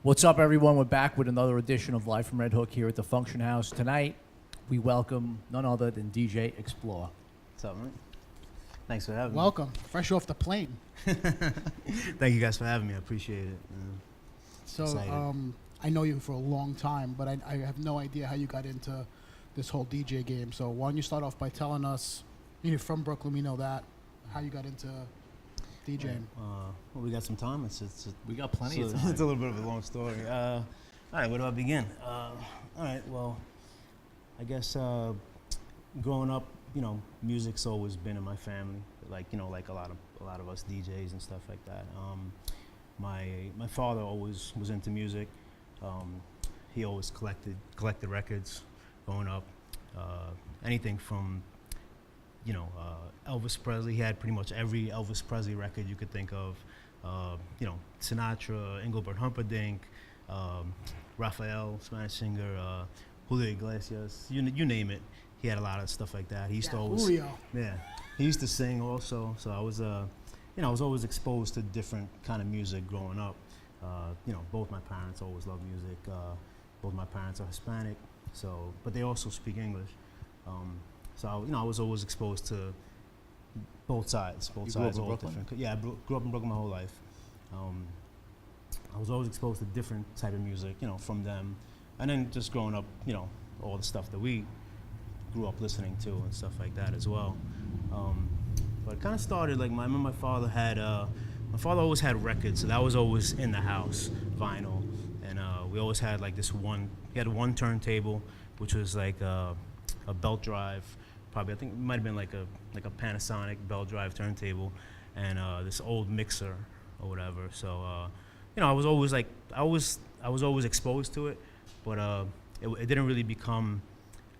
What's up, everyone? We're back with another edition of Live from Redhook here at the Function House. Tonight, we welcome none other than DJ Xplor. What's up, man? Thanks for having me. Welcome. Fresh off the plane. Thank you guys for having me. I appreciate it. So, I know you for a long time, but I have no idea how you got into this whole DJ game. So why don't you start off by telling us, you're from Brooklyn, we know that, how you got into DJing. Well, we got some time. We got plenty of time. It's a little bit of a long story. All right, where do I begin? All right, well, I guess growing up, music's always been in my family. Like a lot of us DJs and stuff like that. My father always was into music. He always collected records growing up. Anything from Elvis Presley. He had pretty much every Elvis Presley record you could think of. Sinatra, Engelbert Humperdinck, Raphael, Spanish singer, Julio Iglesias, you name it. He had a lot of stuff like that. He used to always, Julio. yeah, he used to sing also. So I was, I was always exposed to different kind of music growing up. Both my parents always loved music. Both my parents are Hispanic, but they also speak English. So I was always exposed to both sides. You grew up in Brooklyn? Yeah, I grew up in Brooklyn my whole life. I was always exposed to different type of music, from them, and then just growing up, all the stuff that we grew up listening to and stuff like that as well. But it kind of started like I remember my father always had records, so that was always in the house, vinyl, and we always had like he had one turntable, which was like a belt drive. Probably, I think it might have been like a Panasonic belt drive turntable, and this old mixer or whatever. So, I was always exposed to it, but it didn't really become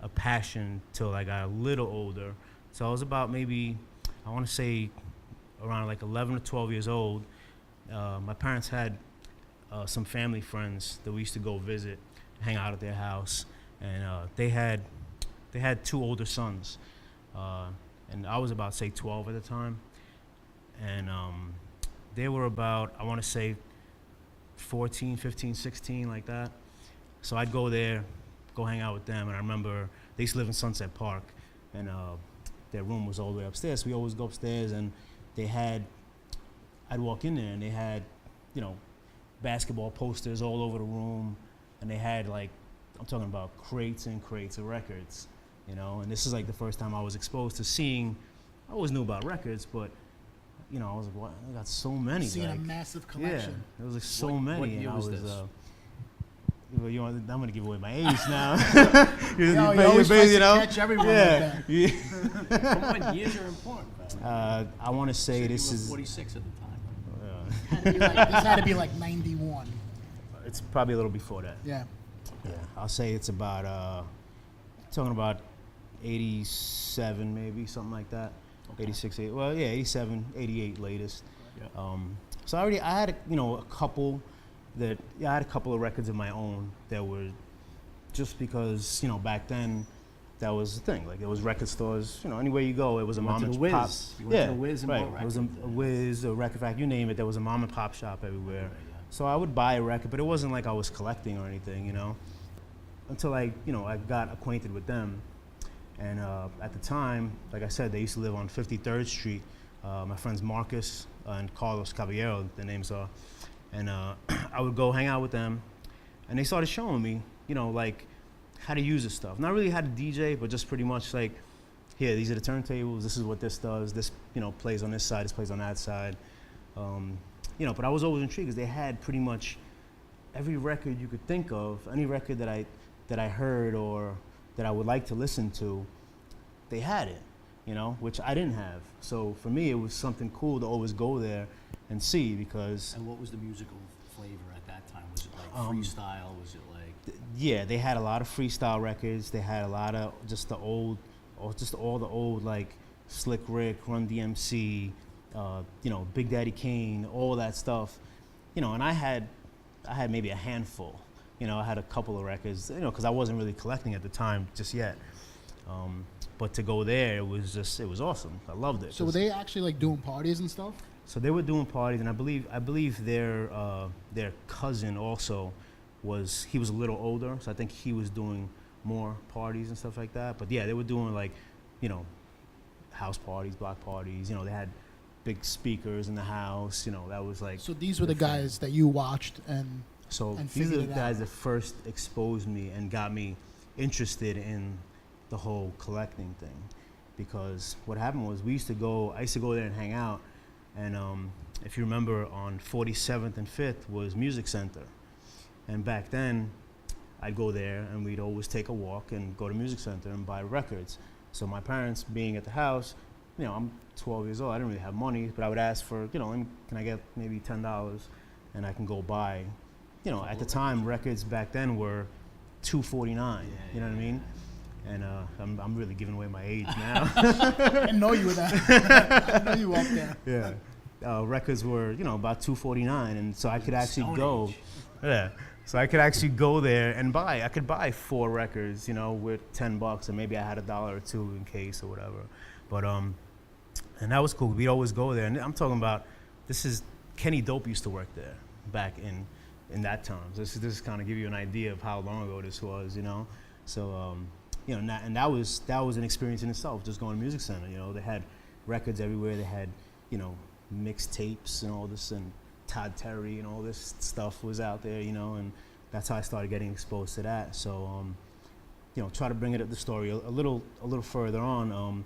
a passion till I got a little older. So I was about maybe, I want to say, around like 11 or 12 years old. My parents had some family friends that we used to go visit, hang out at their house, and they had two older sons, and I was about, say, 12 at the time, and they were about, I want to say, 14, 15, 16, like that. So I'd go there, go hang out with them, and I remember they used to live in Sunset Park, and their room was all the way upstairs, so we always go upstairs, and I'd walk in there, and they had, basketball posters all over the room, and they had, like, I'm talking about crates and crates of records. And this is like the first time I was exposed to seeing. I always knew about records, but I was like, "What? I got so many." Seeing a massive collection. Yeah, there was like so many. What year was this? I'm gonna give away my age now. You always try to catch everyone yeah. like that. Come on, years are important. I want to say this is 46 at the time. This had to be like 91. It's probably a little before that. Yeah. Yeah, I'll say it's about talking about 87 maybe, something like that. Okay. 86, 87, 88 latest. Yeah. So I had a couple of records of my own that were just because back then that was the thing. Like, it was record stores. Anywhere you go, it was a mom and pop. You went to the Wiz and right. bought records. It was a Wiz, a Record Factory, you name it. There was a mom and pop shop everywhere. Right, yeah. So I would buy a record, but it wasn't like I was collecting or anything, until I got acquainted with them. And at the time, like I said, they used to live on 53rd Street. My friends Marcus and Carlos Caballero, their names are. And I would go hang out with them, and they started showing me, like, how to use this stuff. Not really how to DJ, but just pretty much like, here, these are the turntables, this is what this does, this, plays on this side, this plays on that side. But I was always intrigued because they had pretty much every record you could think of, any record that I heard or that I would like to listen to, they had it, which I didn't have. So for me, it was something cool to always go there and see, because... And what was the musical flavor at that time? Was it like freestyle? Was it like... Yeah, they had a lot of freestyle records. They had a lot of just all the old, like, Slick Rick, Run DMC, Big Daddy Kane, all that stuff. And I had maybe a handful. I had a couple of records, because I wasn't really collecting at the time just yet. But to go there, it was awesome. I loved it. So were they actually like doing parties and stuff? So they were doing parties, and I believe their cousin also he was a little older, so I think he was doing more parties and stuff like that. But yeah, they were doing like, you know, house parties, block parties. You know, they had big speakers in the house. You know, that was like. So these were the guys that you watched and. So and these are the figured it guys out. that first exposed me and got me interested in the whole collecting thing, because what happened was I used to go there and hang out, and if you remember, on 47th and 5th was Music Center, and back then I'd go there and we'd always take a walk and go to Music Center and buy records. So my parents being at the house, you know, I'm 12 years old, I didn't really have money, but I would ask for, you know, can I get maybe $10 and I can go buy, you know, at the time records back then were $2.49, you know what I mean? And I'm really giving away my age now. I know you were that. I know you walked there. Yeah. Records were, you know, about $2.49, and so I could actually Stone go. Age. Yeah. So I could actually go there and I could buy 4 records, you know, with $10, and maybe I had $1 or 2 in case or whatever. But and that was cool. We'd always go there, and I'm talking about, Kenny Dope used to work there back in that time. So this is kind of give you an idea of how long ago this was, you know. So you know, and that was an experience in itself, just going to Music Center. You know, they had records everywhere. They had, you know, mixtapes and all this, and Todd Terry and all this stuff was out there, you know, and that's how I started getting exposed to that. So, you know, try to bring it up the story a little further on.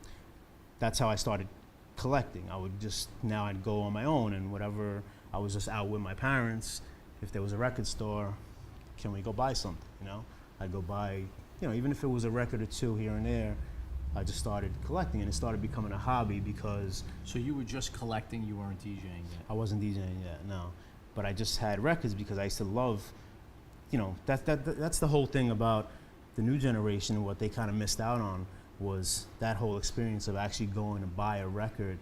That's how I started collecting. I'd go on my own, and whatever, I was just out with my parents. If there was a record store, can we go buy something, you know? I'd go buy, you know, even if it was a record or 2 here and there. I just started collecting, and it started becoming a hobby because. So you were just collecting, you weren't DJing yet? I wasn't DJing yet, no. But I just had records because I used to love, you know, that's the whole thing about the new generation, and what they kind of missed out on was that whole experience of actually going to buy a record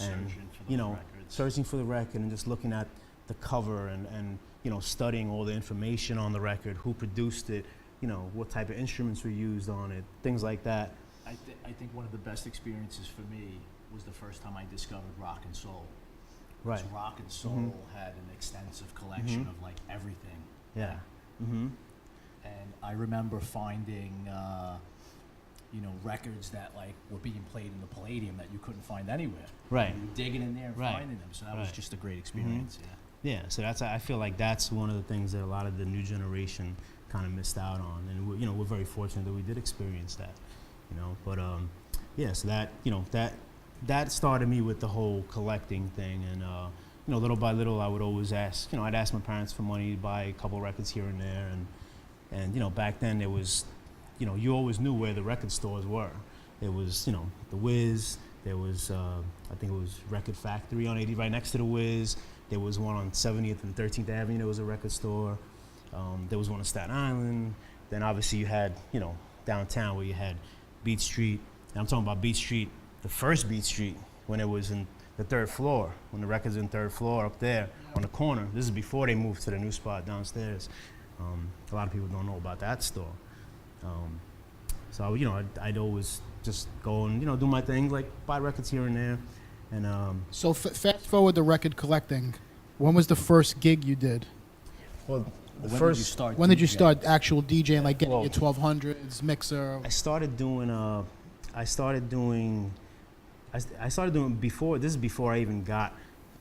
and you know, searching for the record and just looking at the cover and you know, studying all the information on the record, who produced it, you know, what type of instruments were used on it, things like that. I think one of the best experiences for me was the first time I discovered rock and soul. Right. 'Cause rock and soul had an extensive collection of like everything. Yeah. Mm-hmm. And I remember finding, you know, records that like were being played in the Palladium that you couldn't find anywhere. Right. You were digging in there and Right. finding them. So that was Right. just a great experience. Yeah, so I feel like that's one of the things that a lot of the new generation kind of missed out on, and we're very fortunate that we did experience that, you know. But yeah, so that, you know, that started me with the whole collecting thing, and you know, little by little, I would always ask, you know, I'd ask my parents for money to buy a couple records here and there, and you know, back then there was, you know, you always knew where the record stores were. There was, you know, the Wiz. There was, I think it was Record Factory on 80, right next to the Wiz. There was one on 70th and 13th Avenue. There was a record store. There was one on Staten Island. Then obviously you had, you know, downtown where you had Beat Street. And I'm talking about Beat Street, the first Beat Street, when it was in the 3rd floor, when the record's in 3rd floor up there on the corner. This is before they moved to the new spot downstairs. A lot of people don't know about that store. So, you know, I'd always just go and, you know, do my thing, like buy records here and there. And So fast forward to record collecting. When was the first gig you did? well, When did you start? When did you DJing? start actual DJing, like getting Well, your 1200s, mixer? I started doing before. This is before I even got.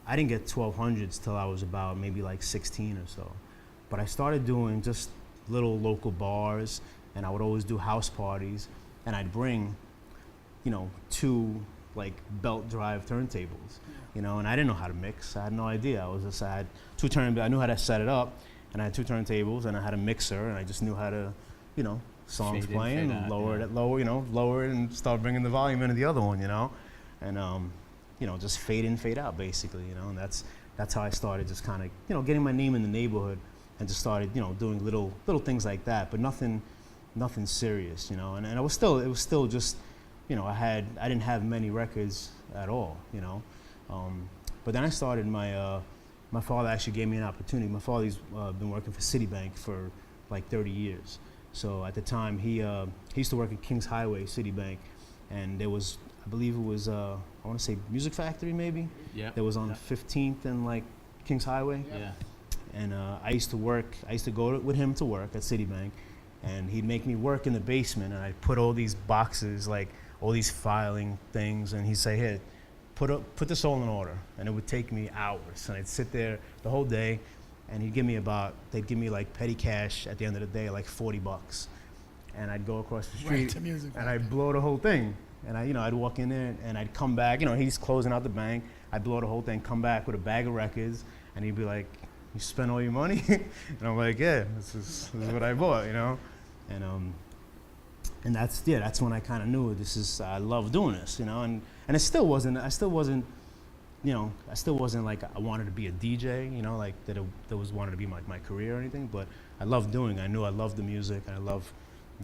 I didn't get 1200s till I was about maybe like 16 or so. But I started doing just little local bars, and I would always do house parties, and I'd bring, you know, 2 like belt drive turntables, you know, and I didn't know how to mix. I had no idea. I had 2 turntables. I knew how to set it up, and I had 2 turntables, and I had a mixer, and I just knew how to, you know, songs Fade in, playing, fade out, lower it, and start bringing the volume into the other one, you know, and you know, just fade in, fade out, basically, you know, and that's how I started, just kind of, you know, getting my name in the neighborhood, and just started, you know, doing little things like that, but nothing serious, you know, and it was still just, you know, I didn't have many records at all, you know, but then I started my father actually gave me an opportunity. My father's been working for Citibank for like 30 years. So at the time, he used to work at Kings Highway, Citibank, and there was, I believe it was I want to say Music Factory maybe. Yeah. That was on 15th and like Kings Highway. Yeah. And I used to go with him to work at Citibank, and he'd make me work in the basement, and I'd put all these boxes, like all these filing things, and he'd say, here, put this all in order. And it would take me hours, and I'd sit there the whole day, and they'd give me like petty cash at the end of the day, like $40. And I'd go across the street, Right to Music and I'd blow the whole thing. And I'd walk in there, and I'd come back, he's closing out the bank, I'd blow the whole thing, come back with a bag of records, and he'd be like, you spent all your money? And I'm like, yeah, this is what I bought, And that's when I kind of knew I love doing this, and I still wasn't like I wanted to be a DJ, like that was wanted to be my career or anything, but I loved doing it. I knew I loved the music, and I loved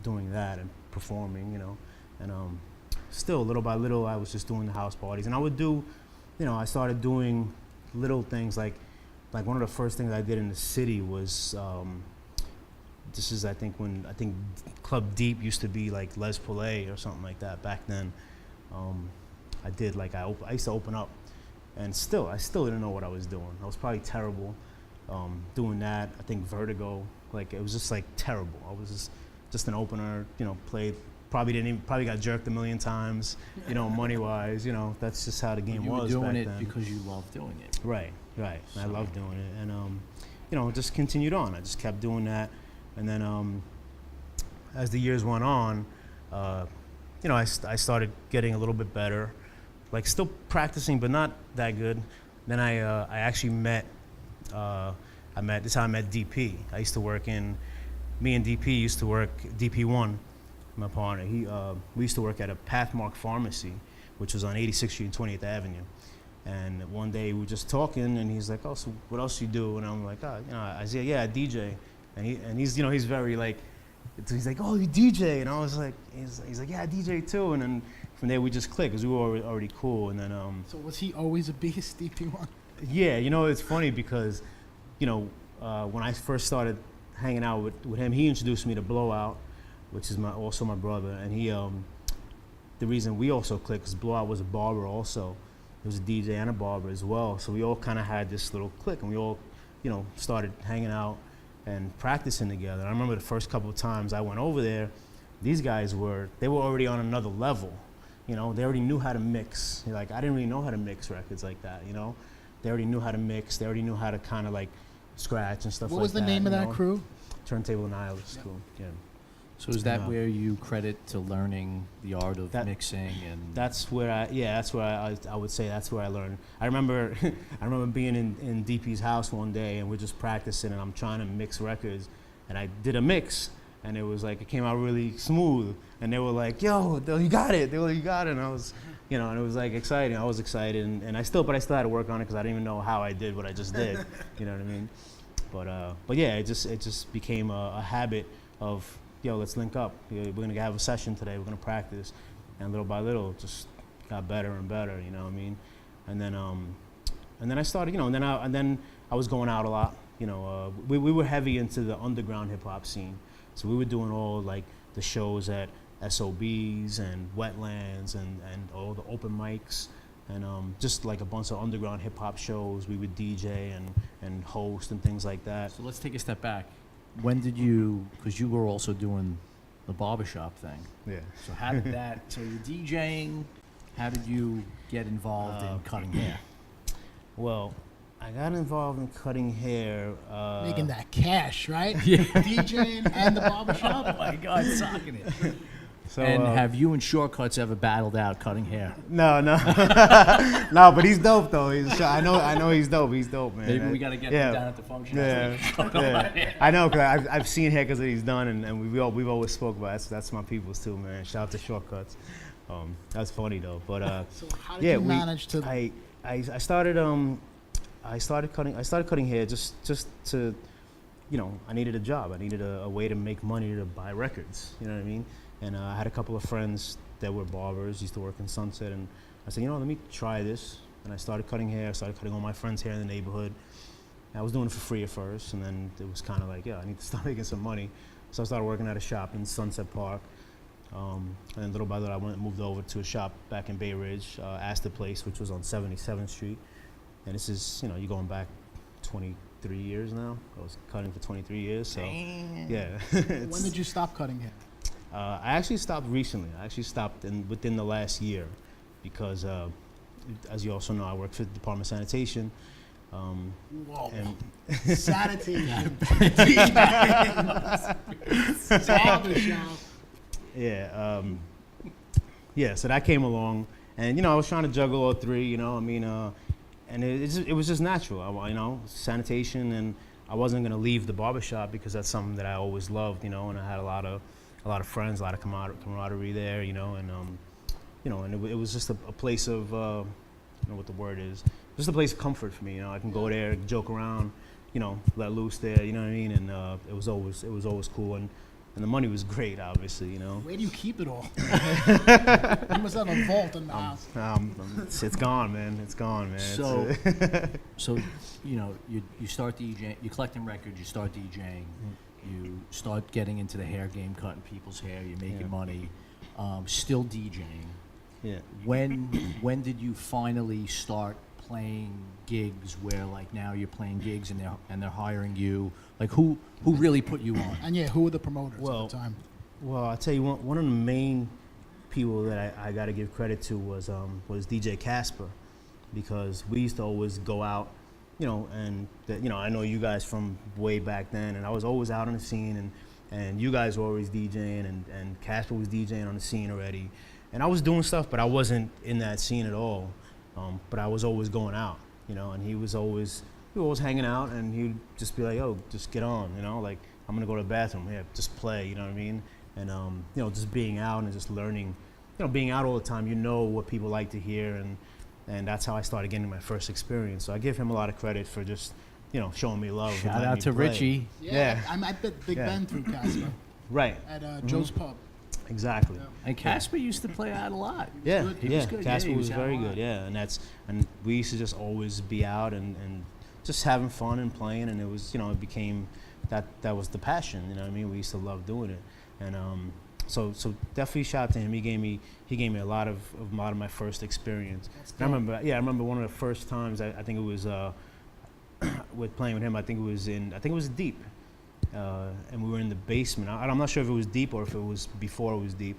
doing that and performing, and still little by little I was just doing the house parties, and I would do, I started doing little things like one of the first things I did in the city was, this is I think Club Deep used to be like Les Poulet or something like that back then. I did like I used to open up, and I still didn't know what I was doing. I was probably terrible doing that. I think Vertigo, like it was just like terrible. I was just an opener, played. Probably got jerked a million times, money wise. That's just how the game was. You were doing back it then. because you love doing it. Right. So. I love doing it, and just continued on. I just kept doing that, and then as the years went on, I started getting a little bit better, like still practicing, but not that good. Then I actually met. This is how I met DP. I used to work in. Me and DP used to work DP1. My partner, we used to work at a Pathmark Pharmacy, which was on 86th Street and 20th Avenue. And one day we were just talking, and he's like, "Oh, so what else you do?" And I'm like, "Oh, I said, yeah, I DJ." And he's very like, he's like, "Oh, you DJ?" And I was like, he's like, "Yeah, I DJ too." And then from there we just clicked because we were already cool. And then So was he always a beast, DP1? yeah, it's funny because, when I first started hanging out with him, he introduced me to Blowout, which is also my brother, and he the reason we also clicked is Blowout was a barber also. He was a DJ and a barber as well, so we all kind of had this little clique, and we all started hanging out and practicing together. I remember the first couple of times I went over there, these guys were already on another level. They already knew how to mix. Like I didn't really know how to mix records like that. They already knew how to mix. They already knew how to kind of like scratch and stuff like that. What was the name of that crew? Turntable Nihilist Crew. Yeah. So is that where you credit to learning the art of mixing and? That's where I would say that's where I learned. I remember being in DP's house one day, and we're just practicing, and I'm trying to mix records, and I did a mix, and it came out really smooth, and they were like, "Yo, you got it!" They were like, "You got it!" And I was, and it was like exciting. I was excited, and I still had to work on it because I didn't even know how I did what I just did. You know what I mean? But yeah, it just became a habit of, yo, let's link up. We're gonna have a session today. We're gonna practice, and little by little, it just got better and better. You know what I mean? And then I started, and then I was going out a lot. We were heavy into the underground hip hop scene, so we were doing all like the shows at SOBs and Wetlands and all the open mics, and just like a bunch of underground hip hop shows. We would DJ and host and things like that. So let's take a step back. When did you, because you were also doing the barbershop thing. Yeah. So how did that, so you're DJing, how did you get involved in cutting hair? Well, I got involved in cutting hair. Making that cash, right? Yeah. DJing and the barbershop. Oh my God, socking it. So, and have you and Shortcuts ever battled out cutting hair? No, no, but he's dope though. I know he's dope. He's dope, man. Maybe we gotta get him down at the function. Yeah. I know, cause I've seen hair because he's done, and we've always spoke about it. That's my people's too, man. Shout out to Shortcuts. That's funny though. But so how did you manage to? I started cutting hair just to, I needed a job. I needed a way to make money to buy records. You know what I mean? And I had a couple of friends that were barbers, used to work in Sunset, and I said, let me try this. And I started cutting hair. I started cutting all my friends' hair in the neighborhood. And I was doing it for free at first, and then it was kind of like, I need to start making some money. So I started working at a shop in Sunset Park. And then little by little, I moved over to a shop back in Bay Ridge, Astor Place, which was on 77th Street. And this is, you know, you're going back 23 years now. I was cutting for 23 years, so Damn. yeah. When did you stop cutting hair? I actually stopped recently. I actually stopped within the last year because, as you also know, I work for the Department of Sanitation. Whoa. And Sanitation. yeah, yeah. So that came along, and you know, I was trying to juggle all three. You know, I mean, and it was just natural. You know, sanitation, and I wasn't gonna leave the barbershop because that's something that I always loved. You know, and I had a lot of friends, a lot of camaraderie there. You know, and you know, and it was just a place of I don't know what the word is. Just a place of comfort for me. You know, I can go there, joke around, you know, let loose there. You know what I mean? And it was always cool. And the money was great, obviously, you know. Where do you keep it all? You must have a vault in the house. It's gone, man. It's gone, man. So, so you know, you start DJing, you're collecting records, you start DJing, you start getting into the hair game, cutting people's hair, you're making money, still DJing. Yeah. When did you finally start playing gigs where like now you're playing gigs and they're hiring you? Like who really put you on? And yeah, who were the promoters at the time? Well, I'll tell you one of the main people that I got to give credit to was DJ Xplor, because we used to always go out, you know, and you know, I know you guys from way back then, and I was always out on the scene, and you guys were always DJing, and Xplor was DJing on the scene already, and I was doing stuff, but I wasn't in that scene at all. But I was always going out, you know, and we were always hanging out, and he'd just be like, yo, just get on, you know, like, I'm gonna go to the bathroom, yeah, just play, you know what I mean? And, you know, just being out and just learning, you know, being out all the time, you know what people like to hear, and that's how I started getting my first experience. So I give him a lot of credit for just, you know, showing me love. Shout out to play. Richie. Yeah. I met Big Ben through Casper. Right. At Joe's Pub. Exactly. Yeah. And Casper used to play out a lot. Yeah, He was good. Casper he was out very a lot. good. Yeah, and we used to just always be out and just having fun and playing, and it was, you know, it became that was the passion. You know what I mean? We used to love doing it, and so definitely shout out to him. He gave me a lot of my first experience. And I remember one of the first times I think it was with playing with him. I think it was Deep. And we were in the basement. I'm not sure if it was Deep or if it was before it was Deep.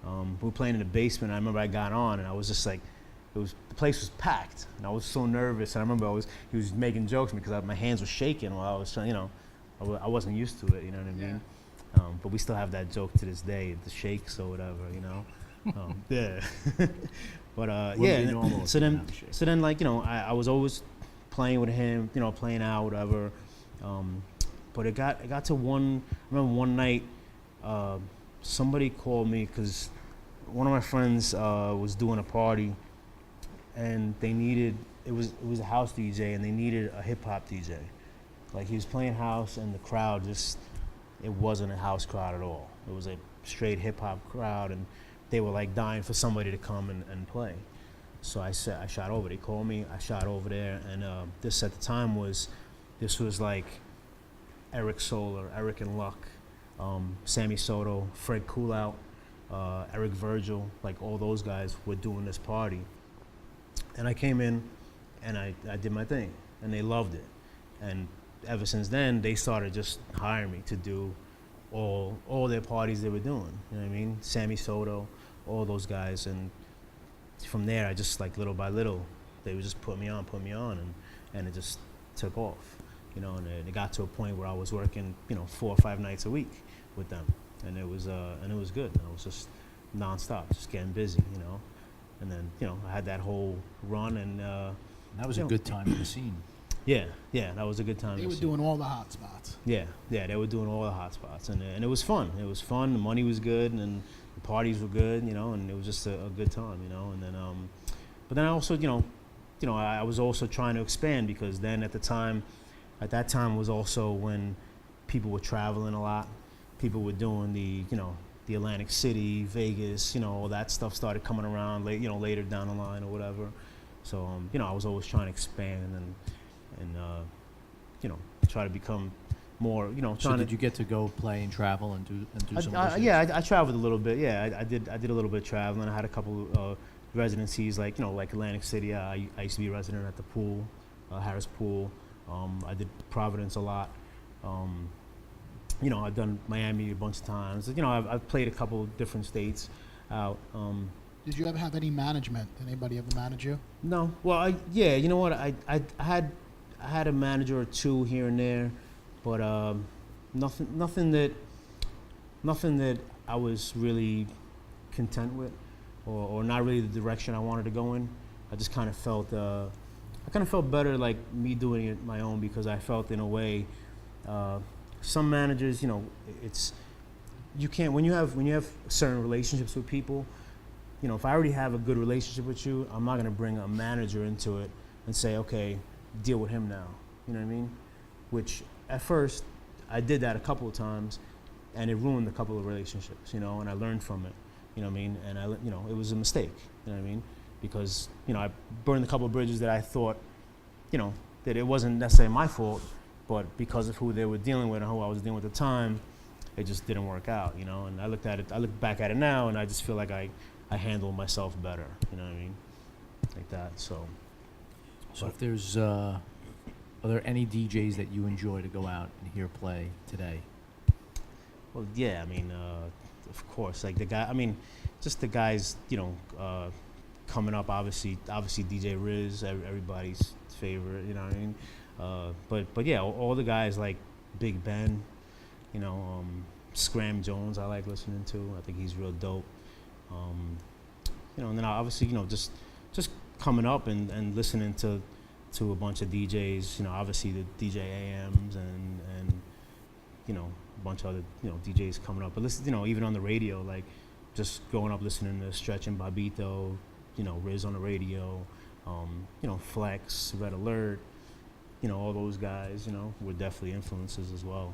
We were playing in the basement. I remember I got on and I was just like, the place was packed, and I was so nervous. And I remember he was making jokes because my hands were shaking while I was trying. You know, I wasn't used to it. You know what I mean? But we still have that joke to this day, the shakes or whatever. You know, yeah. But yeah. So then, like, you know, I was always playing with him. You know, playing out, whatever. But it got to I remember one night, somebody called me because one of my friends was doing a party, and it was a house DJ, and they needed a hip hop DJ. Like, he was playing house, and the crowd it wasn't a house crowd at all. It was a straight hip hop crowd, and they were like dying for somebody to come and play. So I shot over. They called me. I shot over there, and this at the time was like Eric Solar, Eric and Luck, Sammy Soto, Fred Coolout, Eric Virgil, like all those guys were doing this party. And I came in and I did my thing, and they loved it. And ever since then, they started just hiring me to do all their parties they were doing. You know what I mean? Sammy Soto, all those guys. And from there, I just, like, little by little, they would just put me on, and it just took off. You know, and it got to a point where I was working, you know, 4 or 5 nights a week with them, and it was good. I was just nonstop, just getting busy, you know. And then, you know, I had that whole run, and That was a good time in the scene. Yeah, that was a good time. They were doing all the hot spots. Yeah, they were doing all the hot spots, and it was fun. It was fun. The money was good, and the parties were good, you know, and it was just a good time, you know. And then, but then I also, you know, I was also trying to expand, because then at that time was also when people were traveling a lot. People were doing the Atlantic City, Vegas, you know, all that stuff started coming around, later down the line or whatever. So, you know, I was always trying to expand and try to become, more, So trying did to. you get to go play and travel and do some of those Yeah, I traveled a little bit. Yeah, I did a little bit of traveling. I had a couple residencies, like like Atlantic City. I used to be a resident at the pool, Harris Pool. I did Providence a lot. I've done Miami a bunch of times. I've played a couple different states out. Did you ever have any management? Did anybody ever manage you? No. Well, yeah. You know what? I had a manager or two here and there, but nothing that I was really content with, or not really the direction I wanted to go in. I just kind of felt better like me doing it my own, because I felt in a way some managers, it's you can't when you have certain relationships with people. If I already have a good relationship with you, I'm not going to bring a manager into it and say, okay, deal with him now. You know what I mean? Which at first I did that a couple of times, and it ruined a couple of relationships. And I learned from it. You know what I mean? And it was a mistake. You know what I mean? Because I burned a couple of bridges that I thought, that it wasn't necessarily my fault, but because of who they were dealing with and who I was dealing with at the time, it just didn't work out. And I look back at it now, and I just feel like I handle myself better, you know what I mean? Like that, so. So if there's, are there any DJs that you enjoy to go out and hear play today? Well, yeah, of course, like just the guys, coming up, obviously DJ Riz, everybody's favorite, you know what I mean? But yeah, all the guys like Big Ben, Scram Jones I like listening to. I think he's real dope. And then obviously, just coming up and listening to a bunch of DJs, obviously the DJ AMs and a bunch of other, DJs coming up. But listen, even on the radio, like just growing up listening to Stretch and Bobito, Riz on the radio, Flex, Red Alert, all those guys, were definitely influences as well,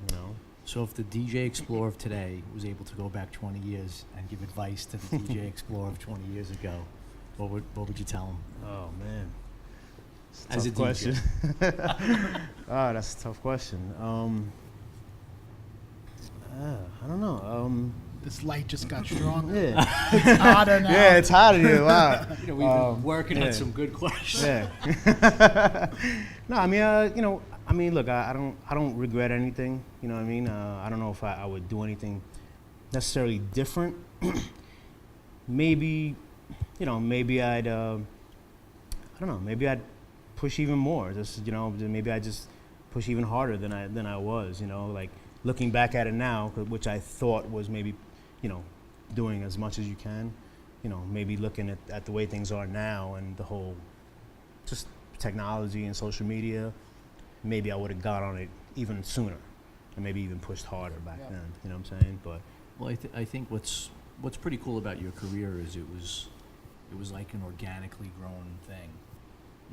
So if the DJ Xplor of today was able to go back 20 years and give advice to the DJ Xplor of 20 years ago, what would you tell him? Oh man, As a tough question. DJ. That's a tough question. I don't know. This light just got stronger. Yeah, It's hotter now. yeah, it's hot in here. Wow. We've been working yeah. on some good questions. Yeah. No, look, I don't regret anything. You know what I mean? I don't know if I would do anything necessarily different. Maybe I'd, I don't know, maybe I'd push even more. Just, maybe I just push even harder than I was, like looking back at it now, which I thought was maybe, doing as much as you can, maybe looking at the way things are now and the whole just technology and social media, maybe I would have got on it even sooner and maybe even pushed harder back then, you know what I'm saying? But Well, I think what's pretty cool about your career is it was like an organically grown thing.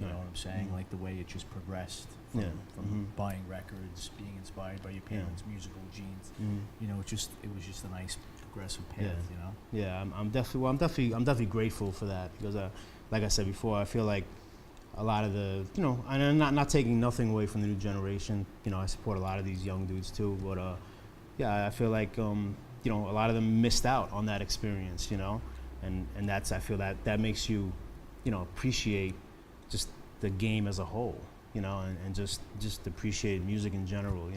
You know what I'm saying? Mm-hmm. Like the way it just progressed from buying records, being inspired by your parents' musical genes. Mm-hmm. It was just a nice progressive path. Yeah, I'm definitely grateful for that, because like I said before, I feel like a lot of the, and I'm not taking nothing away from the new generation. I support a lot of these young dudes too, but I feel like a lot of them missed out on that experience, and that's, I feel that makes you, appreciate just the game as a whole, and just appreciate music in general,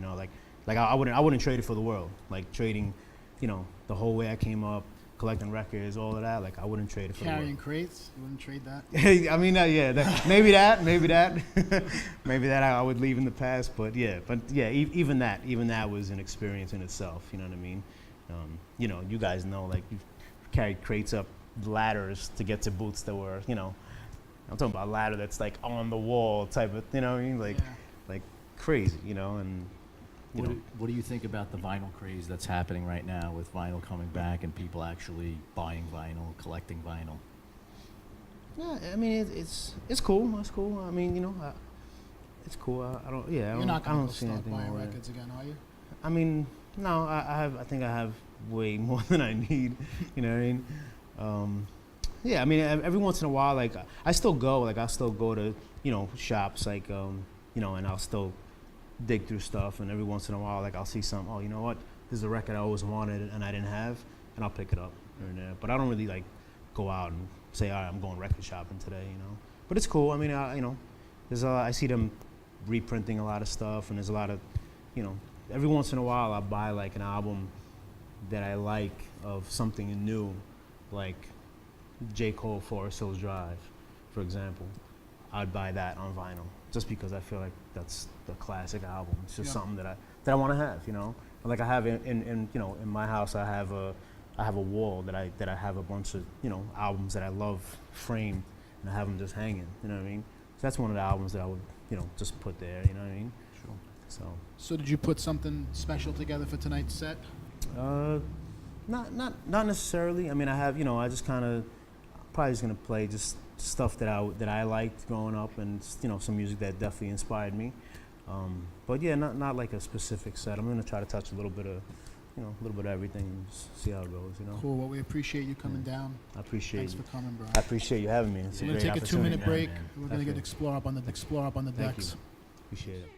like I wouldn't trade it for the world, like trading, the whole way I came up, collecting records, all of that, like I wouldn't trade it for Carrying the world. crates, you wouldn't trade that? Maybe that I would leave in the past, but even that was an experience in itself, you know what I mean? You guys know, like you've carried crates up ladders to get to booths that were, I'm talking about a ladder that's like on the wall type of, you know what I mean? Like crazy, and What do you think about the vinyl craze that's happening right now with vinyl coming back and people actually buying vinyl, collecting vinyl? Yeah, it's cool. It's cool. It's cool. I don't. Yeah, You're not I going don't to see start anything buying wrong with it. records again, are you? No. I think I have way more than I need. You know what I mean? Yeah. Every once in a while, like I still go. Like I still go to shops. Like and I'll still dig through stuff, and every once in a while, like I'll see some. Oh, you know what? This is a record I always wanted and I didn't have, and I'll pick it up here and there. But I don't really like go out and say, all right, I'm going record shopping today, you know. But it's cool. I mean, you know, there's I see them reprinting a lot of stuff, and there's a lot of, you know, every once in a while I'll buy like an album that I like of something new, like J. Cole, Forest Hills Drive, for example. I'd buy that on vinyl just because I feel like that's the classic album. It's just something that I want to have, you know. Like I have in you know, in my house I have a wall that I have a bunch of, you know, albums that I love framed, and I have them just hanging. You know what I mean? So that's one of the albums that I would, you know, just put there. You know what I mean? Sure. So did you put something special together for tonight's set? Not necessarily. I mean, I have, you know, I just kind of probably just gonna play just stuff that I liked growing up, and, you know, some music that definitely inspired me. But yeah, not like a specific set. I'm gonna try to touch a little bit of, you know, a little bit of everything, and just see how it goes. You know. Cool. Well, we appreciate you coming down. I appreciate. Thanks for coming, bro. I appreciate you having me. It's a We're great gonna take a 2-minute opportunity. break. We're gonna get Xplor up on the decks. Appreciate it.